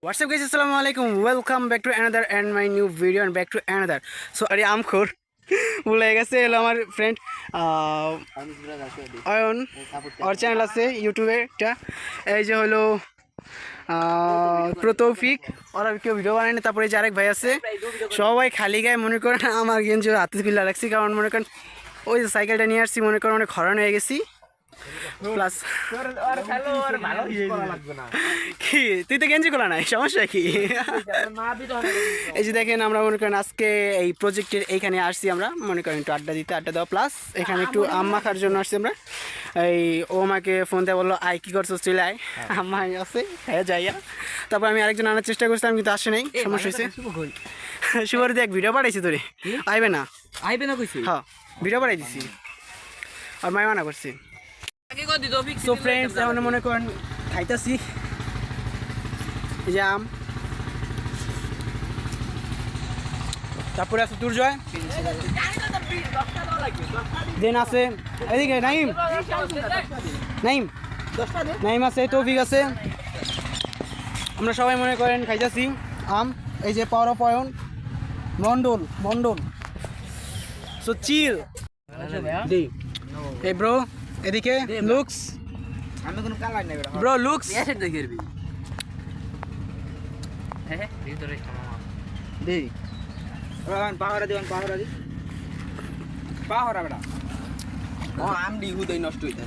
What's up guys, assalamu alaikum, welcome back to another and my new video and back to another. So are am khor ভুলে গেছে হলো আমার friend Ayan ওর channel আছে ইউটিউবে একটা এই যে হলো প্রতৌফিক ওরা কেউ ভিডিও বানায় না। তারপরে যে আরেক ভাই আছে সবাই খালি গায়ে মনে করেন আমার গেঞ্জি হাতে তুলে রাখছি, কারণ মনে করেন ওই যে সাইকেলটা নিয়ে আসছি মনে করেন অনেক হরান হয়ে গেছি। প্লাস কি তুই তো গেঞ্জি খোলা নাই, সমস্যা কি? এই যে দেখেন আমরা মনে করেন আজকে এই প্রজেক্টের এইখানে আসছি, আমরা মনে করেন একটু আড্ডা দিতে, আড্ডা দেওয়া প্লাস এখানে একটু আম মাখার জন্য আসছি আমরা। এই ও আমাকে ফোন দিয়ে বললো আয় কী করছো, চলে আয়, আম্মা আছে হ্যাঁ যাইয়া। তারপর আমি আরেকজন আনার চেষ্টা করছিলাম কিন্তু আসে নাই, সমস্যা হয়েছে। শুভর দেখ ভিডিও পাঠাইছি তোরে, আইবে না কইছি, হ্যাঁ ভিডিও পাঠাই দিছি আর মাই মানা করছি। সো ফ্রেন্ডস এখন মনে করেন খাইতেছি যে আম, তারপরে আছে দুর্জয়, দেন আছে এদিকে নাইম, নাইম আছে, তৌফিক আছে, আমরা সবাই মনে করেন খাইতেছি আম। এই যে power of Ayan Mondal so chill এই ব্রো, এদিকে লুকস, আমি কোনো কালার নাই ব্রো, লুকস এসে দেখেরবি হ্যাঁ ভিতরে দেই ওরান পাহাড়া দিওন পাহাড়া বেটা ও আমডি হুদাই নষ্ট হইতা